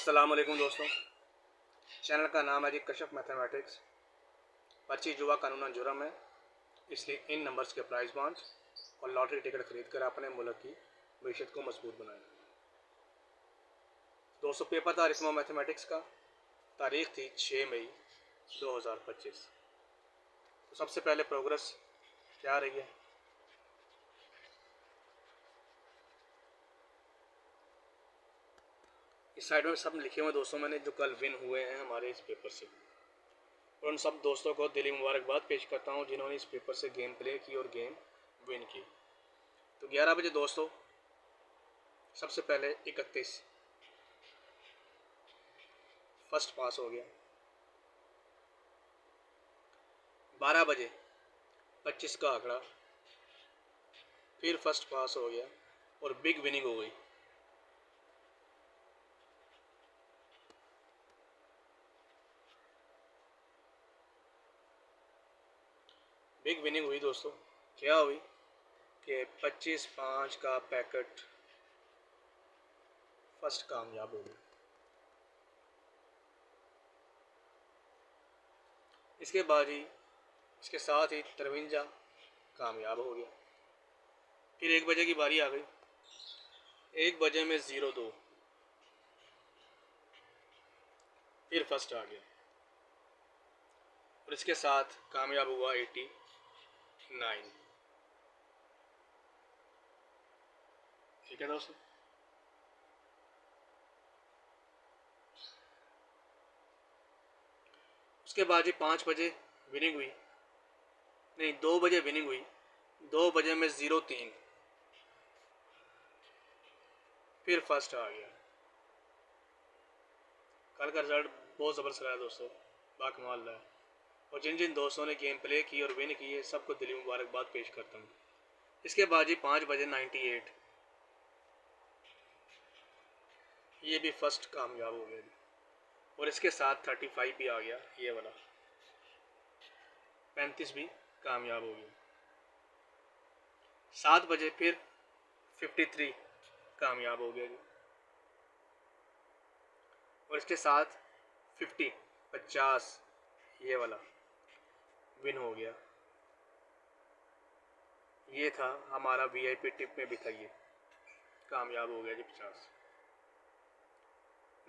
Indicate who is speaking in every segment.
Speaker 1: अस्सलाम वालेकुम दोस्तों। चैनल का नाम है जी कशफ मैथमेटिक्स। पर्ची जुआ कानूनन जुर्म है, इसलिए इन नंबर्स के प्राइस बॉन्ड और लॉटरी टिकट खरीद कर अपने मुल्क की मीशत को मजबूत बनाएं। दोस्तों, पेपर था रिस्मो मैथमेटिक्स का। तारीख थी 6 मई 2025। तो सबसे पहले प्रोग्रेस क्या रही है। इस साइड में सब लिखे हुए दोस्तों मैंने, जो कल विन हुए हैं हमारे इस पेपर से। और उन सब दोस्तों को दिली मुबारकबाद पेश करता हूँ जिन्होंने इस पेपर से गेम प्ले की और गेम विन की। तो 11 बजे दोस्तों सबसे पहले 31 फर्स्ट पास हो गया। 12 बजे 25 का आंकड़ा फिर फर्स्ट पास हो गया और बिग विनिंग हो गई। बिग विनिंग हुई दोस्तों। क्या हुई कि 25/5 का पैकेट फर्स्ट कामयाब हो गया। इसके बाद ही इसके साथ ही 53 कामयाब हो गया। फिर 1 बजे की बारी आ गई। 1 बजे में 02 फिर फर्स्ट आ गया और इसके साथ कामयाब हुआ 89। ठीक है दोस्तों। उसके बाद ही 5 बजे विनिंग हुई, नहीं 2 बजे विनिंग हुई। 2 बजे में 03 फिर फर्स्ट आ गया। कल का रिजल्ट बहुत ज़बरदस्त रहा दोस्तों, बाकमाल रहा है। और जिन जिन दोस्तों ने गेम प्ले की और विन की है सबको दिली मुबारकबाद पेश करता हूँ। इसके बाद ही 5 बजे 98 ये भी फर्स्ट कामयाब हो गया और इसके साथ 35 भी आ गया। ये वाला 35 भी कामयाब हो गया। 7 बजे फिर 53 कामयाब हो गया जी और इसके साथ 50 ये वाला विन हो गया। ये था हमारा वीआईपी टिप में भी था, ये कामयाब हो गया जी 50।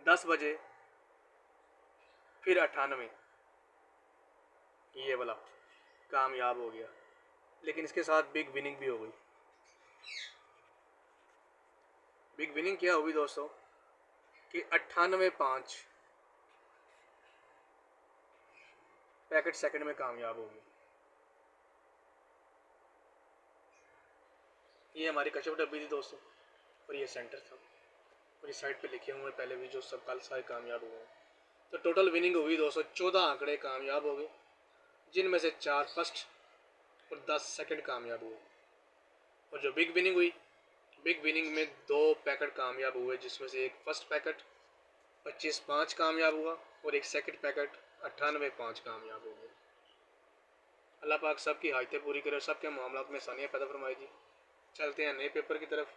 Speaker 1: 10 बजे फिर 98 ये वाला कामयाब हो गया, लेकिन इसके साथ बिग विनिंग भी हो गई। बिग विनिंग क्या हुई दोस्तों कि 98/5 पैकेट सेकंड में कामयाब हो गई। ये हमारी कशफ डब्बी थी दोस्तों और ये सेंटर था और इस साइड पे लिखे हुए पहले भी जो सब कल सारे कामयाब हुए हैं। तो टोटल विनिंग हुई दोस्तों 14 आंकड़े कामयाब हो गए, जिनमें से 4 फर्स्ट और 10 सेकंड कामयाब हुए। और जो बिग विनिंग हुई, बिग विनिंग में 2 पैकेट कामयाब हुए, जिसमें से एक फर्स्ट पैकेट 25/5 कामयाब हुआ और एक सेकंड पैकेट 98/5 कामयाब हो गया। अल्लाह पाक सबकी हाजतें पूरी करे और सबके मामलात में आसानियाँ पैदा फरमाए जी। चलते हैं नए पेपर की तरफ।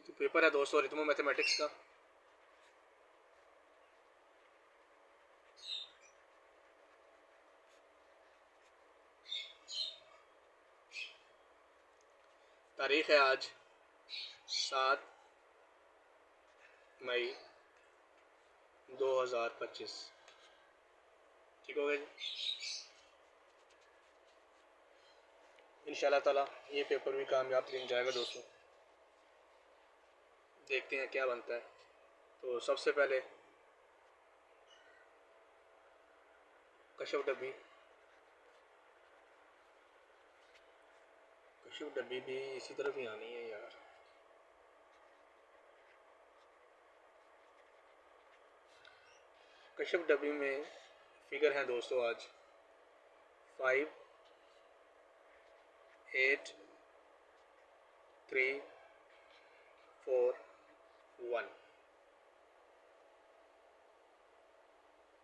Speaker 1: तो पेपर है दोस्तों रिथमो मैथमेटिक्स का। तारीख है आज 7 मई 2025। ठीक हो गया जी। इंशाल्लाह ताला ये पेपर भी कामयाब तरीन जाएगा दोस्तों। देखते हैं क्या बनता है। तो सबसे पहले कशफ डब्बी भी इसी तरफ ही आनी है यार। कशफ डब्बी में फिगर हैं दोस्तों आज 5 8 3 4 1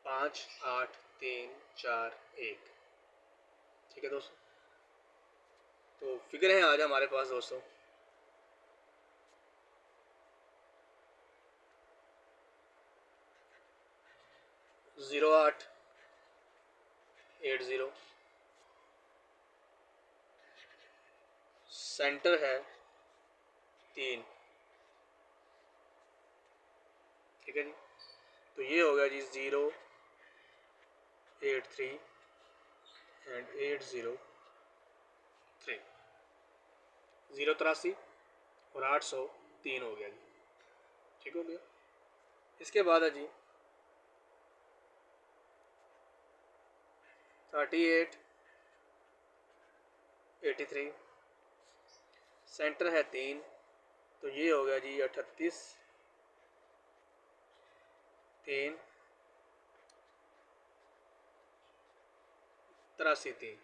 Speaker 1: 5 8 3 4 1। ठीक है दोस्तों। तो फिगर है आज हमारे पास दोस्तों 0880। सेंटर है 3। ठीक है जी। तो ये हो गया जी 083 एंड 803। 083 और 803 हो गया जी। ठीक हो गया। इसके बाद है जी 3883। सेंटर है 3। तो ये हो गया जी 38 3 83 3।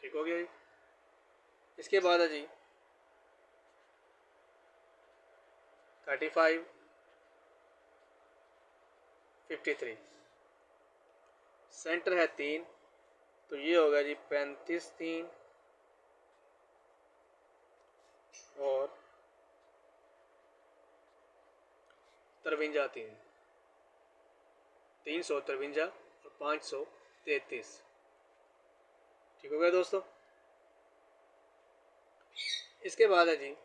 Speaker 1: ठीक हो गया जी। इसके बाद है जी 3553। सेंटर है 3। तो ये होगा जी 35 3 और 53 3। 353 और 533। ठीक हो गया दोस्तों। इसके बाद है जी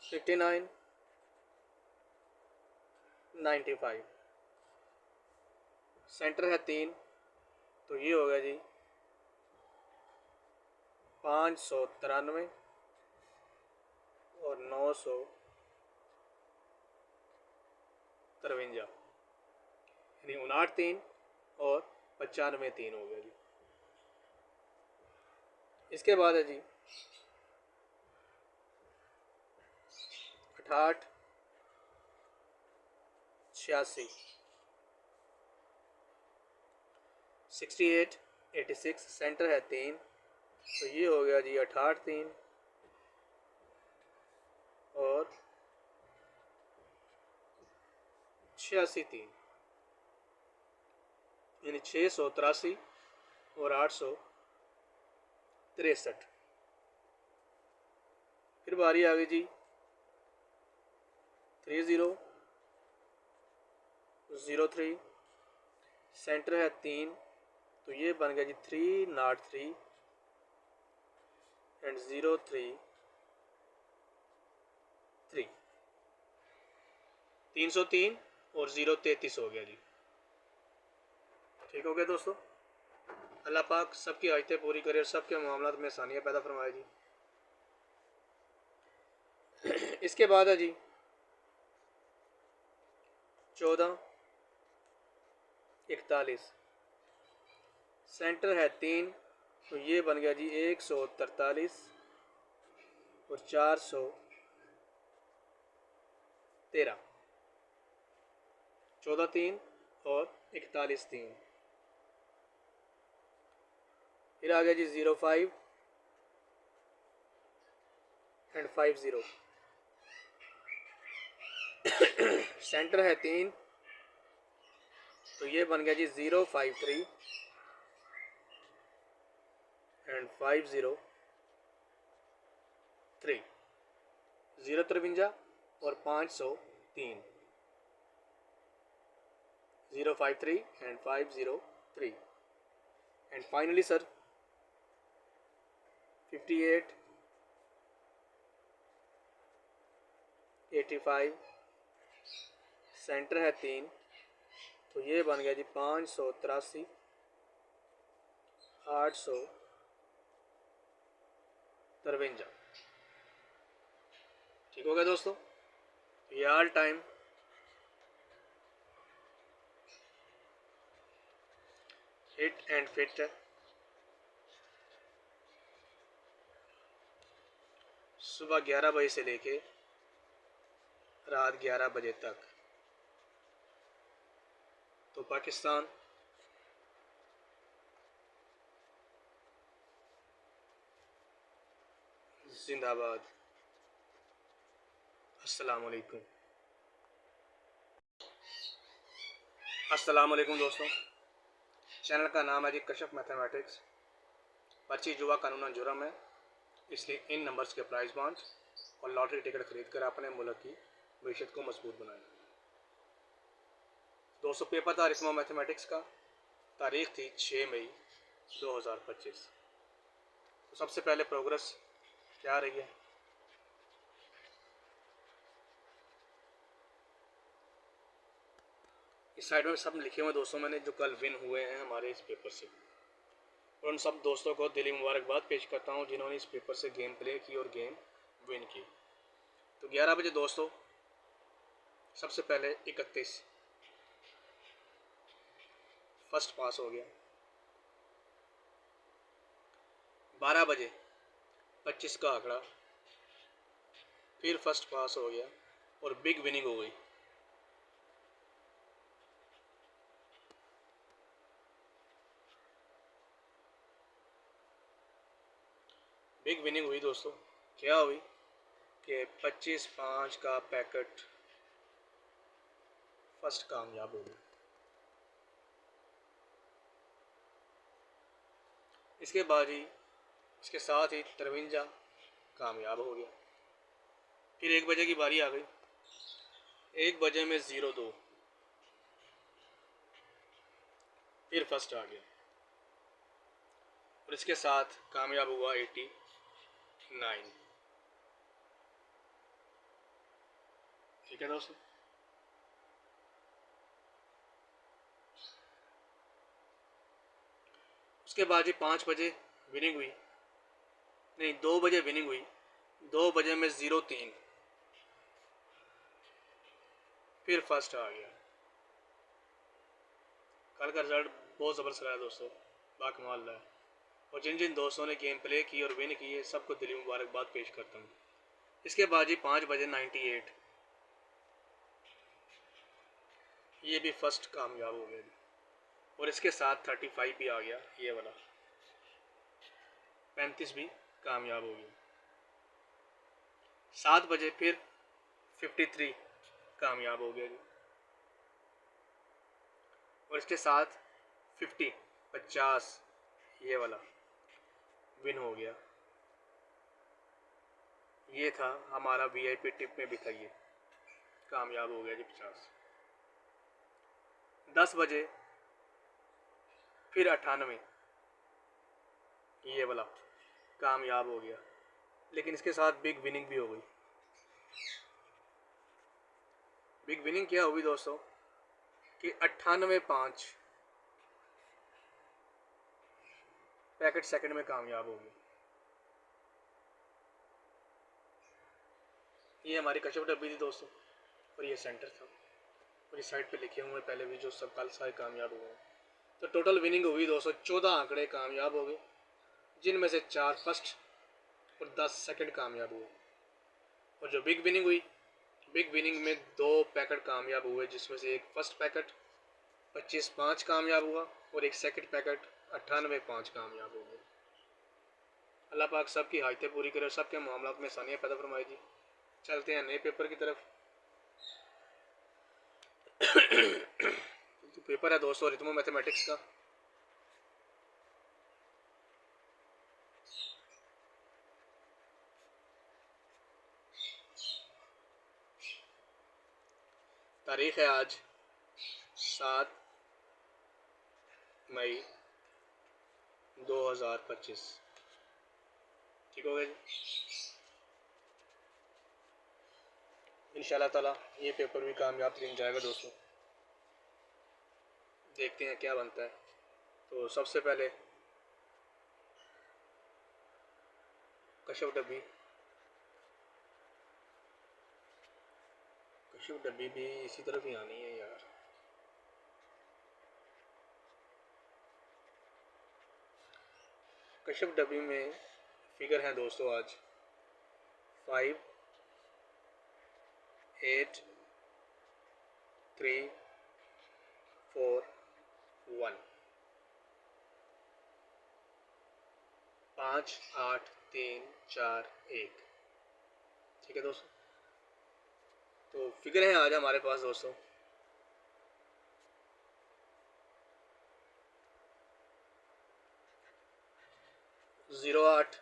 Speaker 1: 59 95। सेंटर है 3। तो ये होगा जी 593 और 953, यानी 59 3 और 95 3 हो गया जी। इसके बाद है जी 68 86। 68 86। सेंटर है 3। तो ये हो गया जी 68 3 और 86 3, यानी 683 और 863। फिर बारी आ गई जी 3003। सेंटर है 3। तो ये बन गया जी 303 एंड 033। 303 और 033 हो गया जी। ठीक हो गया दोस्तों। अल्लाह पाक सबकी हाजतें पूरी करे और सबके मामलात में आसानियाँ पैदा फरमाए जी। इसके बाद है जी 1441। सेंटर है 3। तो ये बन गया जी 143 और 413। 14 3 और 41 3। फिर आ गया जी 05 एंड 50। सेंटर है 3। तो ये बन गया जी 053 एंड 503। 053 और 503। 053 and 503। And finally sir 58 85। Centre है 3। तो ये बन गया जी 583 853। ठीक हो गया दोस्तों। ये all time hit and fit है। सुबह 11 बजे से लेके रात 11 बजे तक। तो पाकिस्तान जिंदाबाद। अस्सलाम वालेकुम। अस्सलाम वालेकुम दोस्तों। चैनल का नाम है जी कशफ मैथमेटिक्स। पर्ची जुआ कानूनन जुर्म है। इसलिए इन नंबर्स के प्राइस बॉन्ड और लॉटरी टिकट खरीद कर अपने मुल्क की मीशत को मजबूत बनाएं। दोस्तों पेपर था रिस्मा मैथमेटिक्स का, तारीख थी 6 मई 2025। तो सबसे पहले प्रोग्रेस क्या रही है, इस साइड में सब लिखे हुए दोस्तों मैंने जो कल विन हुए हैं हमारे इस पेपर से, और उन सब दोस्तों को दिली मुबारकबाद पेश करता हूँ जिन्होंने इस पेपर से गेम प्ले की और गेम विन की। तो 11 बजे दोस्तों सबसे पहले 31 फर्स्ट पास हो गया। 12 बजे 25 का आंकड़ा फिर फर्स्ट पास हो गया और बिग विनिंग हो गई। बिग विनिंग हुई दोस्तों, क्या हुई कि 25/5 का पैकेट फर्स्ट कामयाब हो गया। इसके बाद ही इसके साथ ही 53 कामयाब हो गया। फिर 1 बजे की बारी आ गई, 1 बजे में 02 फिर फर्स्ट आ गया और इसके साथ कामयाब हुआ 89। ठीक है दोस्तों, उसके बाद ही 5 बजे विनिंग हुई, नहीं 2 बजे विनिंग हुई। 2 बजे में 03 फिर फर्स्ट आ गया। कल का रिजल्ट बहुत ज़बरदस्त रहा दोस्तों, बाकमाल रहा है। और जिन जिन दोस्तों ने गेम प्ले की और विन की है सबको दिली मुबारकबाद पेश करता हूँ। इसके बाद ही 5 बजे 98 ये भी फर्स्ट कामयाब हो गया और इसके साथ 35 भी आ गया, ये वाला 35 भी कामयाब हो गया। 7 बजे फिर 53 कामयाब हो गया जी और इसके साथ 50 ये वाला विन हो गया। ये था हमारा वीआईपी टिप में भी था, ये कामयाब हो गया जी 50। 10 बजे फिर 98 ये वाला कामयाब हो गया, लेकिन इसके साथ बिग विनिंग भी हो गई। बिग विनिंग क्या हुई दोस्तों कि 98/5 पैकेट सेकंड में कामयाब हो गई। ये हमारी कशफ डब्बी थी दोस्तों और ये सेंटर था और इस साइड पे लिखे हुए पहले भी जो सब कल सारे कामयाब हुए हैं। तो टोटल विनिंग हुई दोस्तों 14 आंकड़े कामयाब हो गए, जिनमें से 4 फर्स्ट और 10 सेकंड कामयाब हुए। और जो बिग विनिंग हुई, बिग विनिंग में 2 पैकेट कामयाब हुए, जिसमें से एक फर्स्ट पैकेट 25/5 कामयाब हुआ और एक सेकंड पैकेट 98/5 कामयाब हो गया। अल्लाह पाक सबकी हाजतें पूरी करे, सबके मामलों में आसानियाँ पैदा फरमाए जी। चलते हैं नए पेपर की तरफ। तो पेपर है दोस्तों रिथमो मैथमेटिक्स का। तारीख है आज 7 मई 2025। ठीक हो गया जी, इंशाल्लाह ताला ये पेपर भी कामयाब तरीन जाएगा दोस्तों। देखते हैं क्या बनता है। तो सबसे पहले कशफ डब्बी, कशफ डब्बी भी इसी तरफ ही आनी है यार। कशफ डब्बी में फिगर हैं दोस्तों आज 5 8 3 4 1 5 8 3 4 1। ठीक है दोस्तों, तो फिगर है आज हमारे पास दोस्तों 08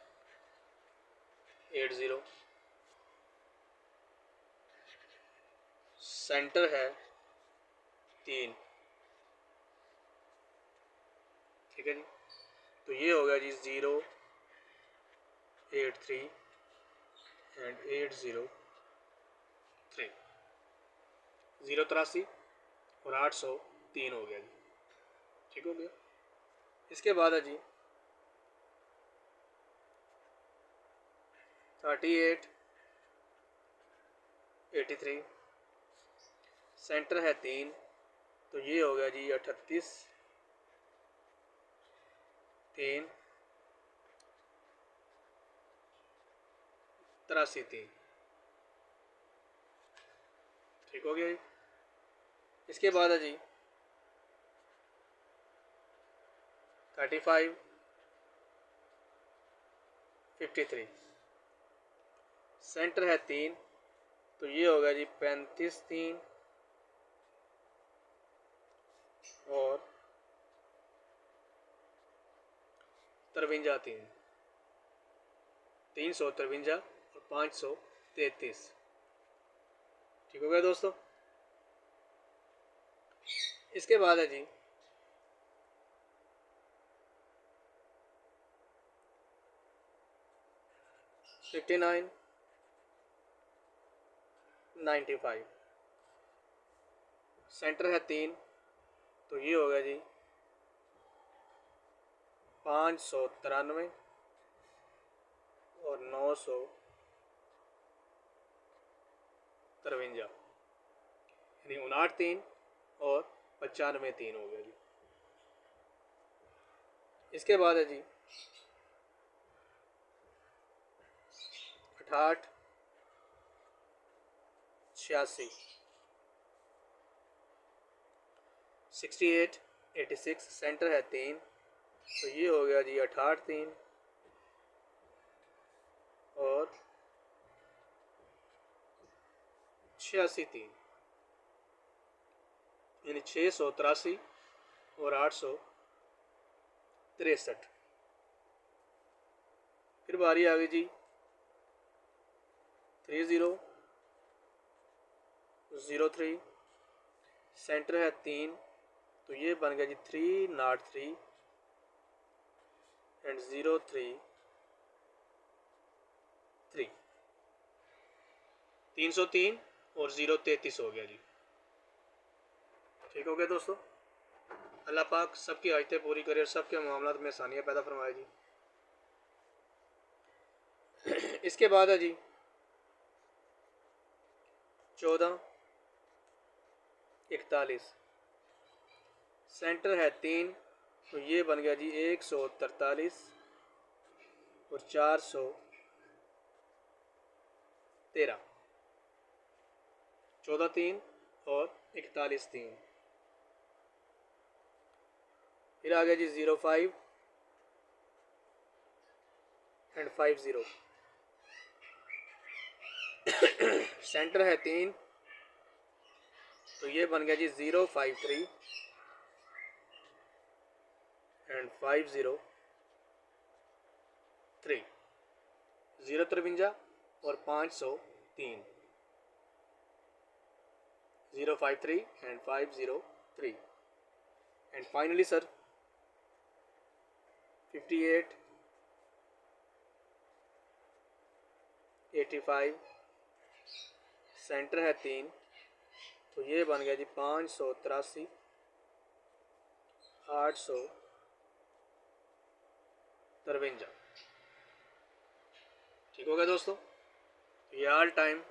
Speaker 1: 80। सेंटर है 3। ठीक है जी। तो ये हो गया जी 083 एंड 803, 083 और 803 हो गया जी। ठीक हो गया। इसके बाद है जी 3883, सेंटर है 3, तो ये हो गया जी 38 3 83 3। ठीक हो गया जी। इसके बाद है जी 3553, सेंटर है 3, तो ये होगा जी 35 3 और 53 3, 353 और 533। ठीक हो गया दोस्तों। इसके बाद है जी 59 95, सेंटर है 3, तो ये होगा जी 593 और 953, यानी 59 3 और 95 3 हो गया जी। इसके बाद है जी 68 86, 68 86, सेंटर है 3, तो ये हो गया जी 68 3 और 86 3, यानी 683 और 863। फिर बारी आ गई जी 3003, सेंटर है 3, तो ये बन गया जी 303 एंड 033, 303 और 033 हो गया जी। ठीक हो गया दोस्तों। अल्लाह पाक सबकी आयतें पूरी करे और सबके मामला में आसानियाँ पैदा फरमाए जी। इसके बाद है जी 1441, सेंटर है 3, तो ये बन गया जी 143 और 413, 14 3 और 41 3। फिर आ गया जी 05 एंड 50, सेंटर है 3, तो ये बन गया जी 053 एंड 503, 053 और 503, 053 and 503 and finally sir 58 85, centre है 3, तो ये बन गया जी 583 853। ठीक हो गया दोस्तों। ये all time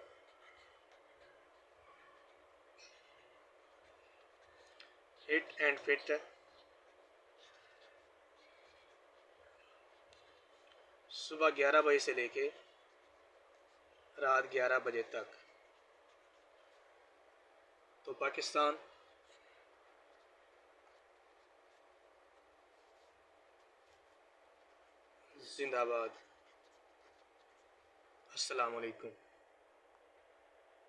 Speaker 1: hit and fit है। सुबह 11 बजे से लेके रात 11 बजे तक। तो पाकिस्तान जिंदाबाद। अस्सलाम वालेकुम।